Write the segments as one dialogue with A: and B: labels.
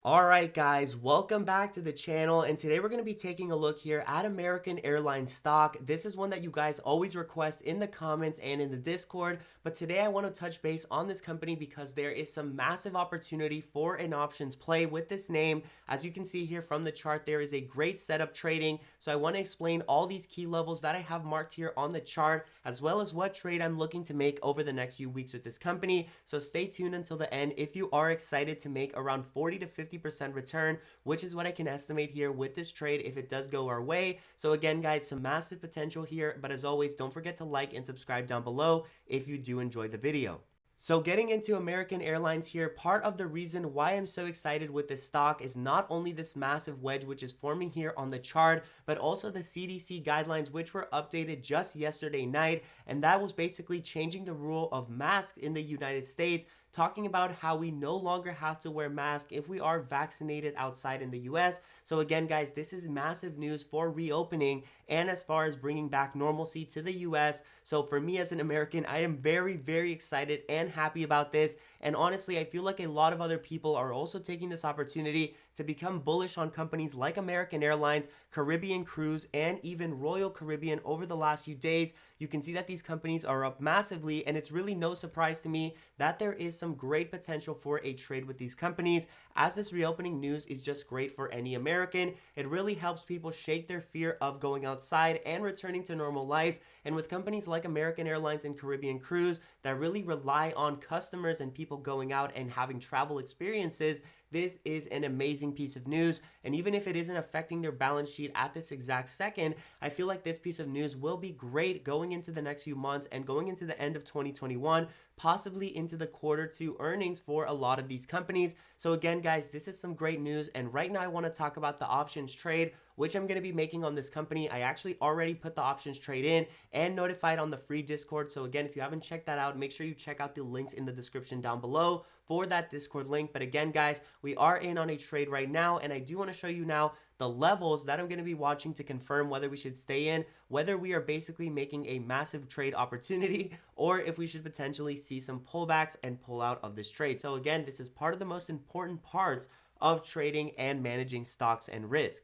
A: Alright guys, welcome back to the channel, and today we're going to be taking a look here at American Airlines stock. This is one that you guys always request in the comments and in the Discord, but today I want to touch base on this company because there is some massive opportunity for an options play with this name. As you can see here from the chart, there is a great setup trading, so I want to explain all these key levels that I have marked here on the chart, as well as what trade I'm looking to make over the next few weeks with this company. So stay tuned until the end if you are excited to make around 40 to 50% return, which is what I can estimate here with this trade if it does go our way. So again guys, some massive potential here, but as always, don't forget to like and subscribe down below if you do enjoy the video. So getting into American Airlines here, part of the reason why I'm so excited with this stock is not only this massive wedge which is forming here on the chart, but also the CDC guidelines which were updated just yesterday night, and that was basically changing the rule of masks in the United States, talking about how we no longer have to wear masks if we are vaccinated outside in the US. So again guys, this is massive news for reopening and as far as bringing back normalcy to the US. So for me as an American, I am very excited and happy about this. And honestly, I feel like a lot of other people are also taking this opportunity to become bullish on companies like American Airlines, Caribbean Cruise, and even Royal Caribbean over the last few days. You can see that these companies are up massively, and it's really no surprise to me that there is some great potential for a trade with these companies, as this reopening news is just great for any American. It really helps people shake their fear of going outside and returning to normal life. And with companies like American Airlines and Caribbean Cruise that really rely on customers and people going out and having travel experiences, this is an amazing piece of news. And even if it isn't affecting their balance sheet at this exact second, I feel like this piece of news will be great going into the next few months and going into the end of 2021, possibly into the Q2 earnings for a lot of these companies. So again guys, this is some great news, and right now I want to talk about the options trade which I'm going to be making on this company. I actually already put the options trade in and notified on the free Discord. So again, if you haven't checked that out, make sure you check out the links in the description down below for that Discord link. But again guys, we are in on a trade right now, and I do want to show you now the levels that I'm going to be watching to confirm whether we should stay in, whether we are basically making a massive trade opportunity, or if we should potentially see some pullbacks and pull out of this trade. So again, this is part of the most important parts of trading and managing stocks and risk.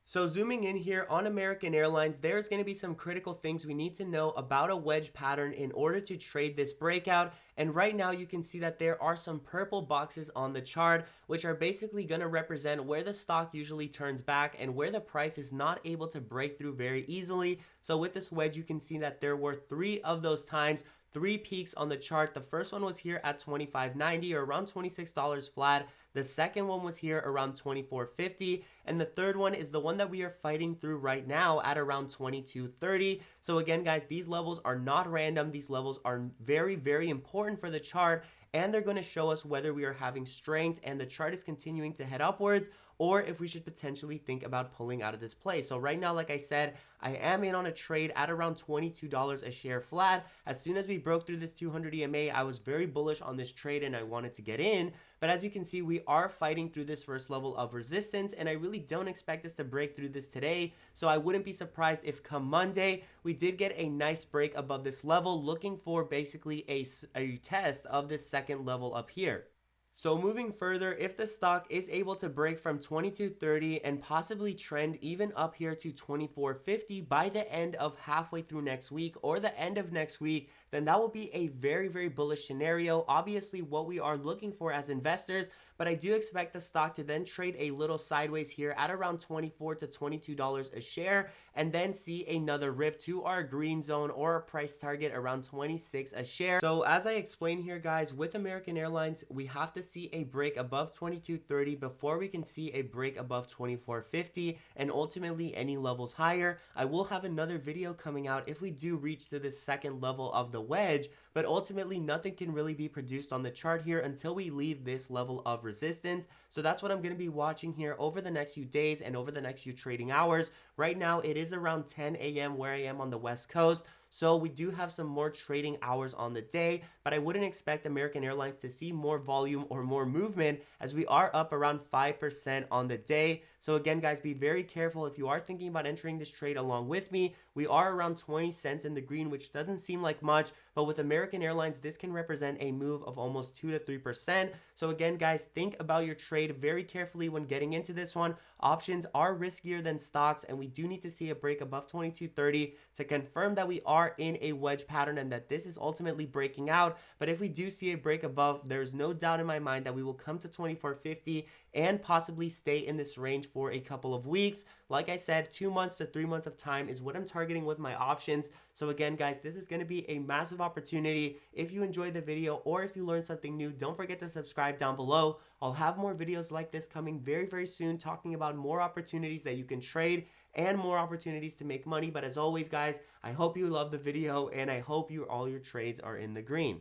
A: So zooming in here on American Airlines, there's going to be some critical things we need to know about a wedge pattern in order to trade this breakout. And right now you can see that there are some purple boxes on the chart, which are basically going to represent where the stock usually turns back and where the price is not able to break through very easily. So with this wedge, you can see that there were 3 of those times, 3 peaks on the chart. The first one was here at $25.90 or around $26 flat. The second one was here around $24.50, and the third one is the one that we are fighting through right now at around $22.30. So again guys, these levels are not random. These levels are very important for the chart, and they're going to show us whether we are having strength and the chart is continuing to head upwards, or if we should potentially think about pulling out of this play. So right now, like I said, I am in on a trade at around $22 a share flat. As soon as we broke through this 200 EMA, I was very bullish on this trade and I wanted to get in. But as you can see, we are fighting through this first level of resistance, and I really don't expect us to break through this today. So I wouldn't be surprised if come Monday, we did get a nice break above this level, looking for basically a test of this second level up here. So moving further, if the stock is able to break from 22.30 and possibly trend even up here to 24.50 by the end of halfway through next week or the end of next week, then that will be a very bullish scenario. Obviously what we are looking for as investors, but I do expect the stock to then trade a little sideways here at around $24 to $22 a share, and then see another rip to our green zone or a price target around 26 a share. So as I explained here guys, with American Airlines, we have to see a break above 22.30 before we can see a break above 24.50 and ultimately any levels higher. I will have another video coming out if we do reach to this second level of the wedge, but ultimately nothing can really be produced on the chart here until we leave this level of resistance. So that's what I'm going to be watching here over the next few days and over the next few trading hours. Right now it is around 10 a.m. where I am on the West Coast, so we do have some more trading hours on the day, but I wouldn't expect American Airlines to see more volume or more movement as we are up around 5% on the day. So again, guys, be very careful if you are thinking about entering this trade along with me. We are around 20 cents in the green, which doesn't seem like much, but with American Airlines, this can represent a move of almost 2 to 3%. So again, guys, think about your trade very carefully when getting into this one. Options are riskier than stocks, and we do need to see a break above 22.30 to confirm that we are in a wedge pattern and that this is ultimately breaking out. But if we do see a break above, there's no doubt in my mind that we will come to 24.50 and possibly stay in this range for a couple of weeks. Like I said, 2 months to 3 months of time is what I'm targeting with my options. So again, guys, this is going to be a massive opportunity. If you enjoyed the video or if you learned something new, don't forget to subscribe down below. I'll have more videos like this coming very, very soon, talking about more opportunities that you can trade and more opportunities to make money. But as always, guys, I hope you love the video and I hope all your trades are in the green.